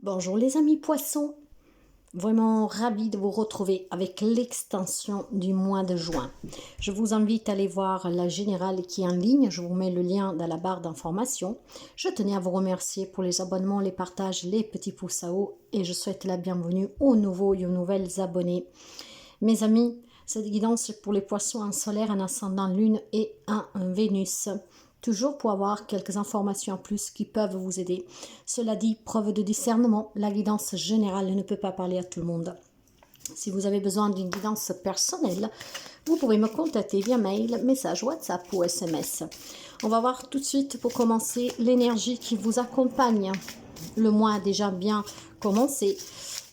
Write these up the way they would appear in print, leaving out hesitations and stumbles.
Bonjour les amis poissons, vraiment ravi de vous retrouver avec l'extension du mois de juin. Je vous invite à aller voir la générale qui est en ligne, je vous mets le lien dans la barre d'information. Je tenais à vous remercier pour les abonnements, les partages, les petits pouces à haut et je souhaite la bienvenue aux nouveaux et aux nouvelles abonnés. Mes amis, cette guidance est pour les poissons en solaire, en ascendant lune et en Vénus. Toujours pour avoir quelques informations en plus qui peuvent vous aider. Cela dit, preuve de discernement, la guidance générale ne peut pas parler à tout le monde. Si vous avez besoin d'une guidance personnelle, vous pouvez me contacter via mail, message WhatsApp ou SMS. On va voir tout de suite pour commencer l'énergie qui vous accompagne. Le mois a déjà bien commencé,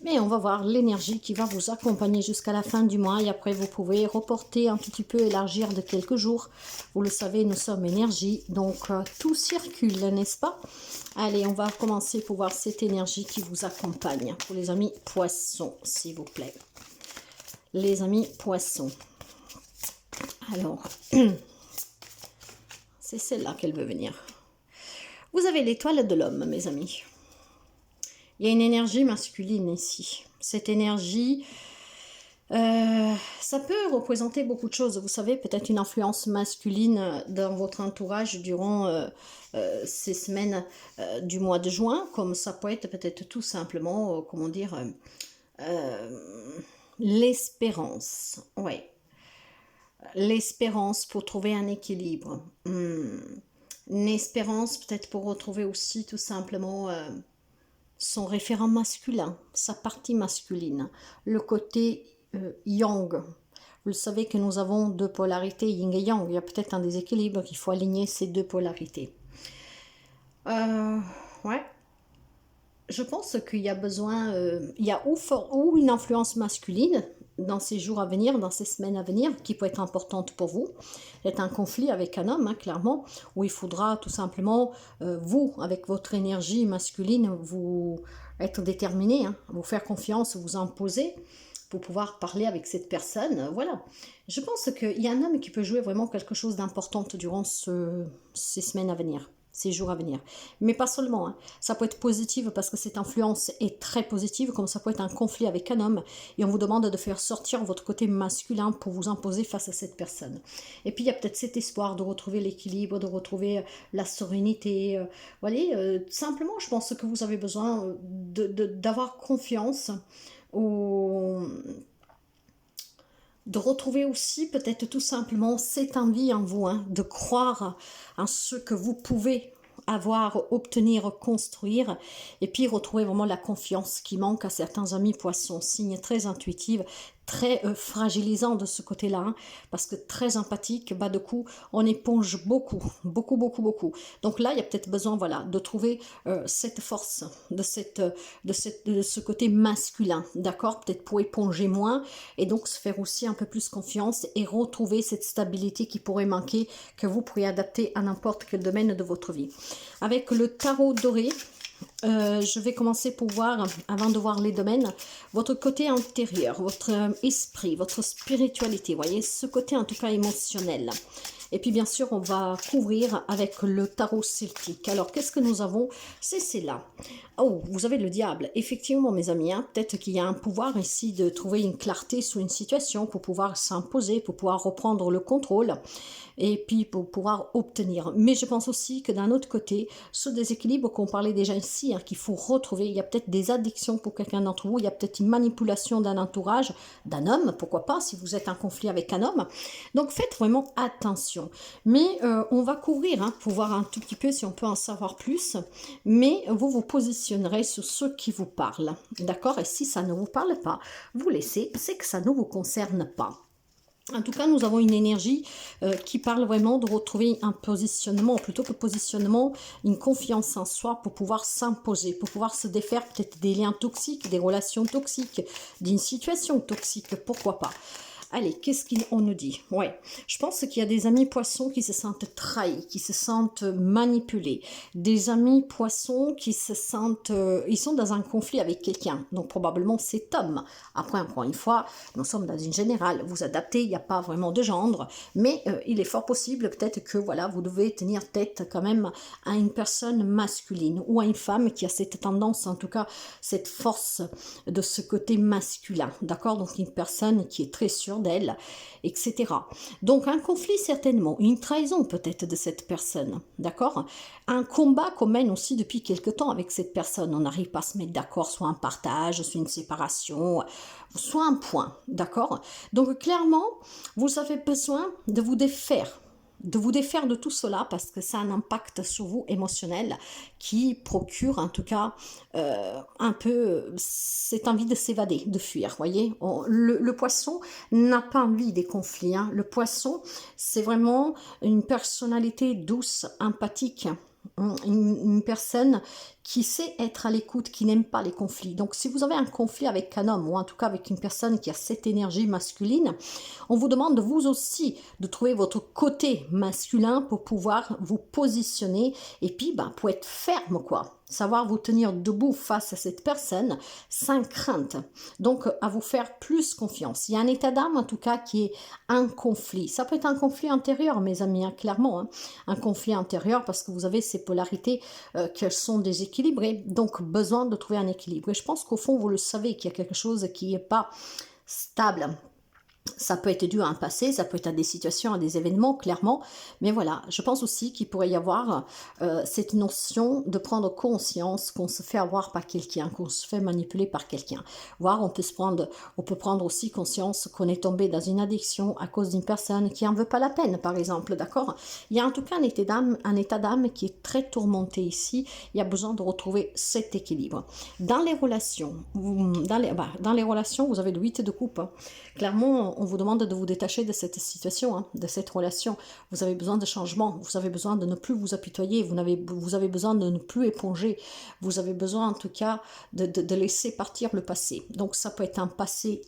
mais on va voir l'énergie qui va vous accompagner jusqu'à la fin du mois et après vous pouvez reporter un petit peu, élargir de quelques jours. Vous le savez, nous sommes énergie, donc tout circule, n'est-ce pas? Allez, on va commencer pour voir cette énergie qui vous accompagne. Pour les amis poissons, s'il vous plaît. Les amis poissons. Alors, c'est celle-là qu'elle veut venir. Vous avez l'étoile de l'homme, mes amis. Il y a une énergie masculine ici. Cette énergie, ça peut représenter beaucoup de choses. Vous savez, peut-être une influence masculine dans votre entourage durant ces semaines du mois de juin, comme ça peut être peut-être tout simplement, comment dire, l'espérance. Oui, l'espérance pour trouver un équilibre. Une espérance peut-être pour retrouver aussi tout simplement son référent masculin, sa partie masculine, le côté yang. Vous le savez que nous avons deux polarités, yin et yang. Il y a peut-être un déséquilibre qu'il faut aligner ces deux polarités. Ouais. Je pense qu'il y a besoin, il y a ou une influence masculine dans ces jours à venir, dans ces semaines à venir, qui peut être importante pour vous. C'est un conflit avec un homme, hein, clairement, où il faudra tout simplement, vous, avec votre énergie masculine, vous être déterminé, hein, vous faire confiance, vous imposer pour pouvoir parler avec cette personne. Voilà. Je pense qu'il y a un homme qui peut jouer vraiment quelque chose d'important durant ces semaines à venir. Ces jours à venir. Mais pas seulement, hein. Ça peut être positif parce que cette influence est très positive, comme ça peut être un conflit avec un homme et on vous demande de faire sortir votre côté masculin pour vous imposer face à cette personne. Et puis il y a peut-être cet espoir de retrouver l'équilibre, de retrouver la sérénité. Voilà, simplement je pense que vous avez besoin d'avoir confiance de retrouver aussi peut-être tout simplement cette envie en vous, hein, de croire en ce que vous pouvez avoir, obtenir, construire, et puis retrouver vraiment la confiance qui manque à certains amis poissons, signe très intuitif, très fragilisant de ce côté-là, hein, parce que très empathique, bas de coup, on éponge beaucoup. Donc là, il y a peut-être besoin, voilà, de trouver cette force, de ce côté masculin, d'accord, peut-être pour éponger moins, et donc se faire aussi un peu plus confiance et retrouver cette stabilité qui pourrait manquer, que vous pourriez adapter à n'importe quel domaine de votre vie. Avec le tarot doré, je vais commencer pour voir, avant de voir les domaines, votre côté intérieur, votre esprit, votre spiritualité, voyez, ce côté en tout cas émotionnel. Et puis bien sûr, on va couvrir avec le tarot celtique. Alors, qu'est-ce que nous avons? C'est là. Oh, vous avez le diable. Effectivement, mes amis, hein, peut-être qu'il y a un pouvoir ici de trouver une clarté sur une situation pour pouvoir s'imposer, pour pouvoir reprendre le contrôle et puis pour pouvoir obtenir. Mais je pense aussi que d'un autre côté, ce déséquilibre qu'on parlait déjà ici, hein, qu'il faut retrouver, il y a peut-être des addictions pour quelqu'un d'entre vous, il y a peut-être une manipulation d'un entourage, d'un homme, pourquoi pas, si vous êtes en conflit avec un homme. Donc faites vraiment attention. Mais on va couvrir, hein, pour voir un tout petit peu si on peut en savoir plus, mais vous vous positionnerez sur ce qui vous parle, d'accord? Et si ça ne vous parle pas, vous laissez, c'est que ça ne vous concerne pas. En tout cas, nous avons une énergie qui parle vraiment de retrouver un positionnement, plutôt que positionnement, une confiance en soi pour pouvoir s'imposer, pour pouvoir se défaire peut-être des liens toxiques, des relations toxiques, d'une situation toxique, pourquoi pas. Allez, qu'est-ce qu'on nous dit? Ouais, je pense qu'il y a des amis poissons qui se sentent trahis, qui se sentent manipulés. Des amis poissons qui se sentent... ils sont dans un conflit avec quelqu'un. Donc probablement cet homme. Après, encore une fois, nous sommes dans une générale. Vous adaptez, il n'y a pas vraiment de genre. Mais il est fort possible peut-être que voilà, vous devez tenir tête quand même à une personne masculine ou à une femme qui a cette tendance, en tout cas, cette force de ce côté masculin. D'accord? Donc une personne qui est très sûre d'elle, etc. Donc un conflit certainement, une trahison peut-être de cette personne, d'accord? Un combat qu'on mène aussi depuis quelque temps avec cette personne, on n'arrive pas à se mettre d'accord, soit un partage, soit une séparation, soit un point, d'accord? Donc clairement, vous avez besoin de vous défaire de tout cela parce que ça a un impact sur vous émotionnel qui procure en tout cas un peu cette envie de s'évader, de fuir, voyez. Le poisson n'a pas envie des conflits, hein. Le poisson, c'est vraiment une personnalité douce, empathique, une personne qui sait être à l'écoute, qui n'aime pas les conflits. Donc si vous avez un conflit avec un homme, ou en tout cas avec une personne qui a cette énergie masculine, on vous demande vous aussi de trouver votre côté masculin pour pouvoir vous positionner et puis pour être ferme, quoi. Savoir vous tenir debout face à cette personne sans crainte. Donc à vous faire plus confiance. Il y a un état d'âme en tout cas qui est un conflit. Ça peut être un conflit intérieur, mes amis, hein, clairement. Hein. Un conflit intérieur parce que vous avez ces polarités qu'elles sont déséquilibrées. Donc besoin de trouver un équilibre. Et je pense qu'au fond, vous le savez qu'il y a quelque chose qui n'est pas stable. Ça peut être dû à un passé, ça peut être à des situations, à des événements, clairement. Mais voilà, je pense aussi qu'il pourrait y avoir cette notion de prendre conscience qu'on se fait avoir par quelqu'un, qu'on se fait manipuler par quelqu'un. Voire on peut prendre aussi conscience qu'on est tombé dans une addiction à cause d'une personne qui en veut pas la peine, par exemple, d'accord? Il y a en tout cas un état d'âme qui est très tourmenté ici. Il y a besoin de retrouver cet équilibre. Dans les relations, dans les relations, vous avez le 8 de coupe. Hein. Clairement, on vous demande de vous détacher de cette situation, hein, de cette relation. Vous avez besoin de changement, vous avez besoin de ne plus vous apitoyer, vous avez besoin de ne plus éponger, vous avez besoin en tout cas de laisser partir le passé. Donc ça peut être un passé,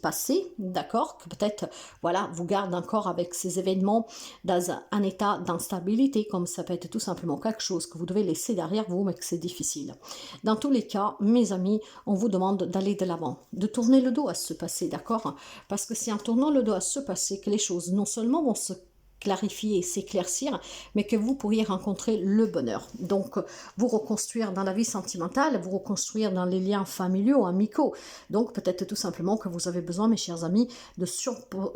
d'accord, que peut-être voilà, vous garde encore avec ces événements dans un état d'instabilité, comme ça peut être tout simplement quelque chose que vous devez laisser derrière vous, mais que c'est difficile. Dans tous les cas, mes amis, on vous demande d'aller de l'avant, de tourner le dos à ce passé, d'accord? Parce que c'est en tournant le dos à ce passé que les choses non seulement vont se clarifier, s'éclaircir, mais que vous pourriez rencontrer le bonheur. Donc, vous reconstruire dans la vie sentimentale, vous reconstruire dans les liens familiaux, amicaux. Donc, peut-être tout simplement que vous avez besoin, mes chers amis, de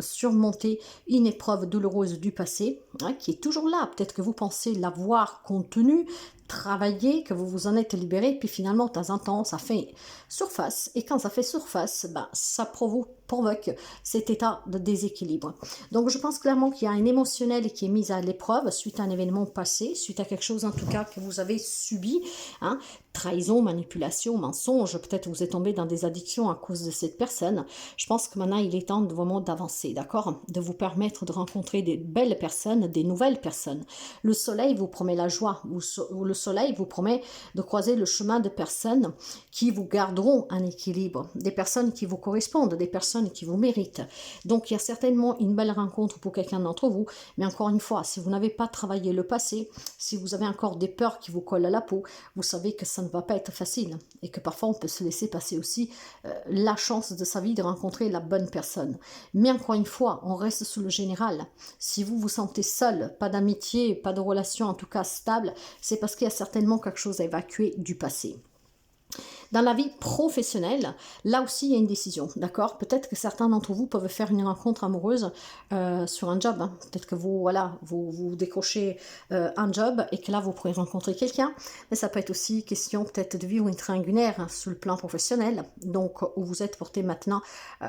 surmonter une épreuve douloureuse du passé, hein, qui est toujours là. Peut-être que vous pensez l'avoir contenue, travailler, que vous vous en êtes libéré, puis finalement, de temps en temps, ça fait surface. Et quand ça fait surface, ça provoque cet état de déséquilibre. Donc, je pense clairement qu'il y a un émotionnel qui est mis à l'épreuve suite à un événement passé, suite à quelque chose en tout cas que vous avez subi, hein, trahison, manipulation, mensonge, peut-être vous êtes tombé dans des addictions à cause de cette personne. Je pense que maintenant, il est temps vraiment d'avancer, d'accord? De vous permettre de rencontrer des belles personnes, des nouvelles personnes. Le soleil vous promet la joie, le soleil vous promet de croiser le chemin de personnes qui vous garderont un équilibre, des personnes qui vous correspondent, des personnes qui vous méritent. Donc, il y a certainement une belle rencontre pour quelqu'un d'entre vous, mais encore une fois, si vous n'avez pas travaillé le passé, si vous avez encore des peurs qui vous collent à la peau, vous savez que ça ne va pas être facile et que parfois on peut se laisser passer aussi la chance de sa vie de rencontrer la bonne personne. Mais encore une fois, on reste sous le général. Si vous vous sentez seul, pas d'amitié, pas de relation en tout cas stable, c'est parce qu'il y a certainement quelque chose à évacuer du passé. Dans la vie professionnelle, là aussi il y a une décision, d'accord? Peut-être que certains d'entre vous peuvent faire une rencontre amoureuse sur un job. Hein. Peut-être que vous décrochez un job et que là vous pourrez rencontrer quelqu'un. Mais ça peut être aussi question peut-être de vivre une triangulaire hein, sur le plan professionnel, donc où vous êtes porté maintenant,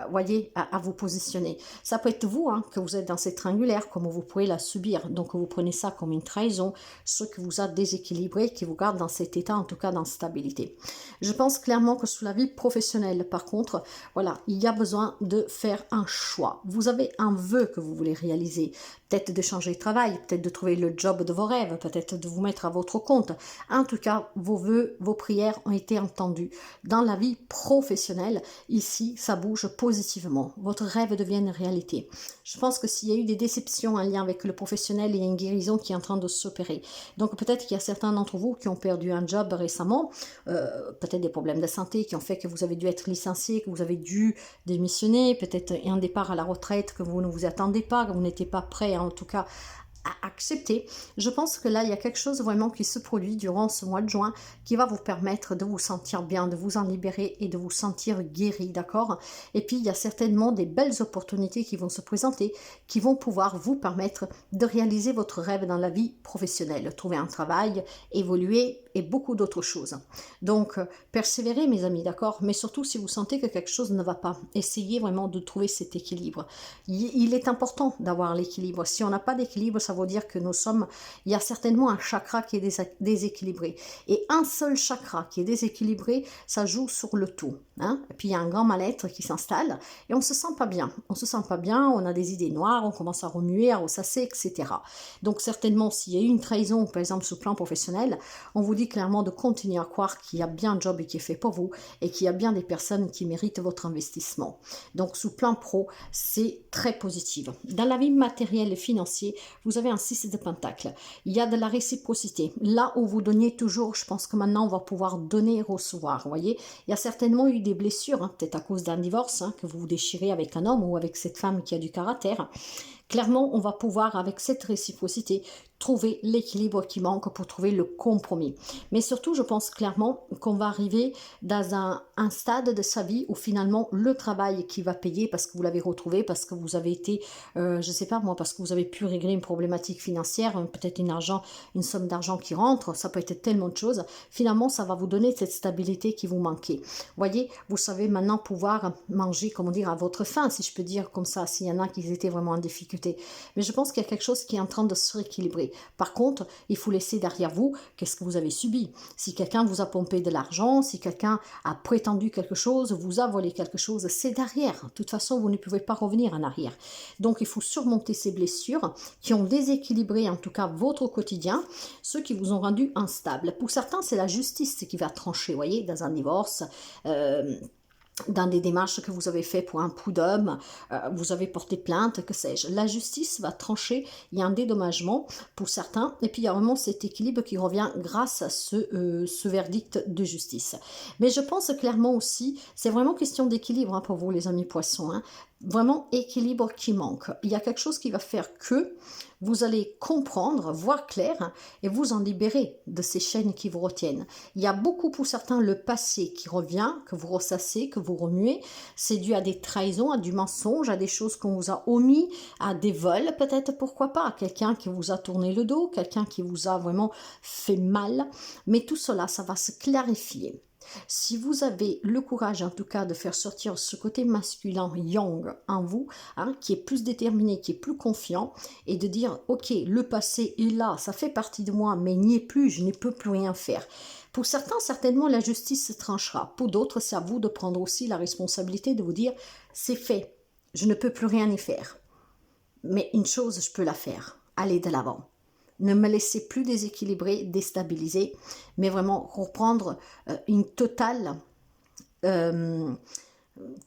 voyez, à vous positionner. Ça peut être vous hein, que vous êtes dans cette triangulaire, comme vous pourrez la subir. Donc vous prenez ça comme une trahison, ce qui vous a déséquilibré, qui vous garde dans cet état en tout cas d'instabilité. Je pense clairement que sous la vie professionnelle, par contre, voilà, il y a besoin de faire un choix. Vous avez un vœu que vous voulez réaliser. peut-être de changer de travail, peut-être de trouver le job de vos rêves, peut-être de vous mettre à votre compte. En tout cas, vos vœux, vos prières ont été entendus. Dans la vie professionnelle, ici, ça bouge positivement. Votre rêve devient une réalité. Je pense que s'il y a eu des déceptions en lien avec le professionnel, il y a une guérison qui est en train de s'opérer. Donc peut-être qu'il y a certains d'entre vous qui ont perdu un job récemment, peut-être des problèmes de santé qui ont fait que vous avez dû être licencié, que vous avez dû démissionner, peut-être un départ à la retraite que vous ne vous attendez pas, que vous n'étiez pas prêt en tout cas à accepter. Je pense que là, il y a quelque chose vraiment qui se produit durant ce mois de juin qui va vous permettre de vous sentir bien, de vous en libérer et de vous sentir guéri, d'accord? Et puis, il y a certainement des belles opportunités qui vont se présenter, qui vont pouvoir vous permettre de réaliser votre rêve dans la vie professionnelle, trouver un travail, évoluer et beaucoup d'autres choses. Donc, persévérez, mes amis, d'accord? Mais surtout, si vous sentez que quelque chose ne va pas, essayez vraiment de trouver cet équilibre. Il est important d'avoir l'équilibre. Si on n'a pas d'équilibre, ça veut dire que il y a certainement un chakra qui est déséquilibré. Et un seul chakra qui est déséquilibré, ça joue sur le tout. Hein? Et puis il y a un grand mal-être qui s'installe et on se sent pas bien. On se sent pas bien, on a des idées noires, on commence à remuer, à ressasser, etc. Donc certainement, s'il y a eu une trahison, par exemple sur le plan professionnel, on vous dit clairement de continuer à croire qu'il y a bien un job qui est fait pour vous et qu'il y a bien des personnes qui méritent votre investissement. Donc sous le plan pro, c'est très positif. Dans la vie matérielle et financière, vous avez un 6 de pentacle. Il y a de la réciprocité. Là où vous donniez toujours, je pense que maintenant on va pouvoir donner et recevoir. Vous voyez, il y a certainement eu des blessures, hein, peut-être à cause d'un divorce, hein, que vous vous déchirez avec un homme ou avec cette femme qui a du caractère. Clairement, on va pouvoir, avec cette réciprocité, trouver l'équilibre qui manque pour trouver le compromis. Mais surtout, je pense clairement qu'on va arriver dans un stade de sa vie où finalement le travail qui va payer parce que vous l'avez retrouvé, parce que vous avez été, je sais pas moi, parce que vous avez pu régler une problématique financière, peut-être une somme d'argent qui rentre, ça peut être tellement de choses. Finalement, ça va vous donner cette stabilité qui vous manquait. Voyez, vous savez maintenant pouvoir manger, comment dire, à votre faim, si je peux dire comme ça, s'il y en a qui étaient vraiment en difficulté. Mais je pense qu'il y a quelque chose qui est en train de se rééquilibrer. Par contre, il faut laisser derrière vous qu'est-ce que vous avez subi. Si quelqu'un vous a pompé de l'argent, si quelqu'un a prétendu quelque chose, vous a volé quelque chose, c'est derrière. De toute façon, vous ne pouvez pas revenir en arrière. Donc, il faut surmonter ces blessures qui ont déséquilibré en tout cas votre quotidien, ceux qui vous ont rendu instable. Pour certains, c'est la justice qui va trancher, vous voyez, dans un divorce, dans des démarches que vous avez fait pour un prud'homme, vous avez porté plainte, que sais-je. La justice va trancher, il y a un dédommagement pour certains, et puis il y a vraiment cet équilibre qui revient grâce à ce verdict de justice. Mais je pense clairement aussi, c'est vraiment question d'équilibre hein, pour vous les amis poissons, hein. Vraiment équilibre qui manque. Il y a quelque chose qui va faire que vous allez comprendre, voir clair et vous en libérer de ces chaînes qui vous retiennent. Il y a beaucoup pour certains le passé qui revient, que vous ressassez, que vous remuez. C'est dû à des trahisons, à du mensonge, à des choses qu'on vous a omis, à des vols peut-être, pourquoi pas, à quelqu'un qui vous a tourné le dos, quelqu'un qui vous a vraiment fait mal. Mais tout cela, ça va se clarifier. Si vous avez le courage en tout cas de faire sortir ce côté masculin yang en vous, hein, qui est plus déterminé, qui est plus confiant, et de dire ok, le passé est là, ça fait partie de moi, mais n'y est plus, je ne peux plus rien faire. Pour certains, certainement la justice se tranchera. Pour d'autres, c'est à vous de prendre aussi la responsabilité de vous dire c'est fait, je ne peux plus rien y faire. Mais une chose, je peux la faire, aller de l'avant. Ne me laissez plus déséquilibrer, déstabiliser, mais vraiment reprendre une totale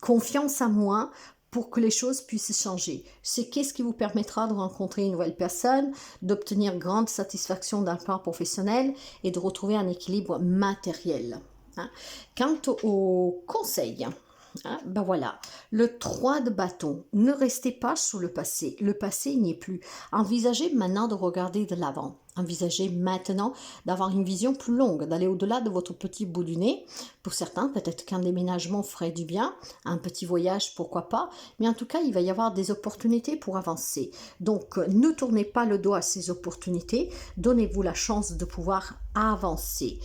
confiance en moi pour que les choses puissent changer. C'est qu'est-ce qui vous permettra de rencontrer une nouvelle personne, d'obtenir grande satisfaction d'un plan professionnel et de retrouver un équilibre matériel. Hein. Quant au conseil, hein, ben voilà, le 3 de bâton, ne restez pas sur le passé n'y est plus. Envisagez maintenant de regarder de l'avant, envisagez maintenant d'avoir une vision plus longue, d'aller au-delà de votre petit bout du nez. Pour certains, peut-être qu'un déménagement ferait du bien, un petit voyage, pourquoi pas, mais en tout cas, il va y avoir des opportunités pour avancer. Donc, ne tournez pas le dos à ces opportunités, donnez-vous la chance de pouvoir avancer.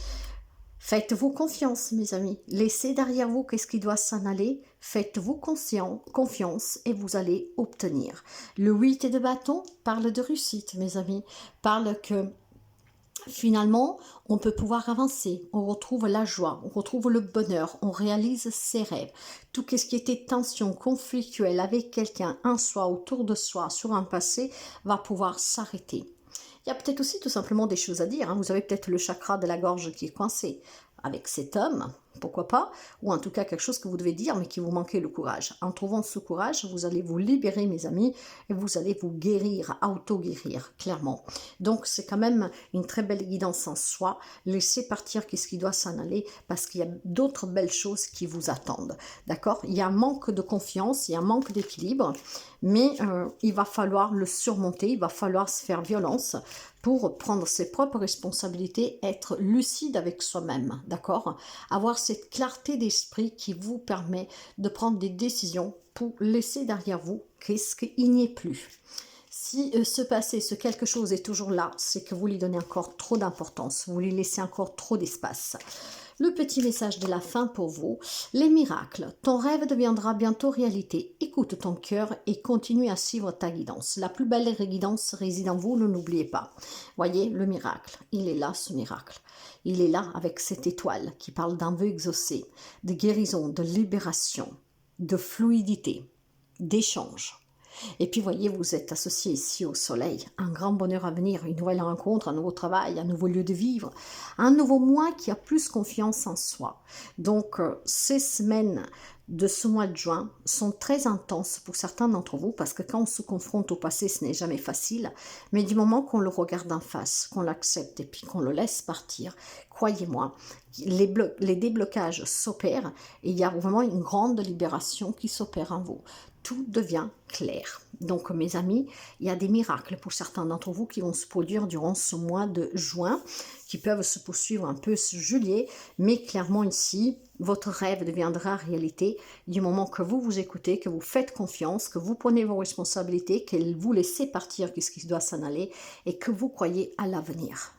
Faites-vous confiance, mes amis. Laissez derrière vous qu'est-ce qui doit s'en aller. Faites-vous confiance et vous allez obtenir. Le 8 de bâton parle de réussite, mes amis. Parle que Finalement, on peut pouvoir avancer, on retrouve la joie, on retrouve le bonheur, on réalise ses rêves. Tout ce qui était tension conflictuelle avec quelqu'un, en soi, autour de soi, sur un passé, va pouvoir s'arrêter. Il y a peut-être aussi tout simplement des choses à dire, hein. Vous avez peut-être le chakra de la gorge qui est coincé avec cet homme, pourquoi pas, ou en tout cas quelque chose que vous devez dire mais qui vous manquait le courage. En trouvant ce courage, vous allez vous libérer, mes amis, et vous allez vous guérir, auto-guérir, clairement. Donc c'est quand même une très belle guidance en soi. Laissez partir ce qui doit s'en aller parce qu'il y a d'autres belles choses qui vous attendent. D'accord? Il y a un manque de confiance, il y a un manque d'équilibre, mais il va falloir le surmonter, il va falloir se faire violence pour prendre ses propres responsabilités, être lucide avec soi-même, d'accord? Avoir cette clarté d'esprit qui vous permet de prendre des décisions pour laisser derrière vous qu'est-ce qu'il n'y est plus. Si ce passé, ce quelque chose est toujours là, c'est que vous lui donnez encore trop d'importance, vous lui laissez encore trop d'espace. Le petit message de la fin pour vous, les miracles. Ton rêve deviendra bientôt réalité. Écoute ton cœur et continue à suivre ta guidance. La plus belle guidance réside en vous, ne l'oubliez pas. Voyez, le miracle, il est là ce miracle. Il est là avec cette étoile qui parle d'un vœu exaucé, de guérison, de libération, de fluidité, d'échange. Et puis, voyez, vous êtes associé ici au soleil. Un grand bonheur à venir, une nouvelle rencontre, un nouveau travail, un nouveau lieu de vivre, un nouveau moi qui a plus confiance en soi. Donc, ces semaines de ce mois de juin sont très intenses pour certains d'entre vous parce que quand on se confronte au passé, ce n'est jamais facile. Mais du moment qu'on le regarde en face, qu'on l'accepte et puis qu'on le laisse partir, croyez-moi, les déblocages s'opèrent et il y a vraiment une grande libération qui s'opère en vous. Tout devient clair. Donc, mes amis, il y a des miracles pour certains d'entre vous qui vont se produire durant ce mois de juin, qui peuvent se poursuivre un peu ce juillet, mais clairement ici, votre rêve deviendra réalité du moment que vous vous écoutez, que vous faites confiance, que vous prenez vos responsabilités, que vous laissez partir ce qui doit s'en aller et que vous croyez à l'avenir.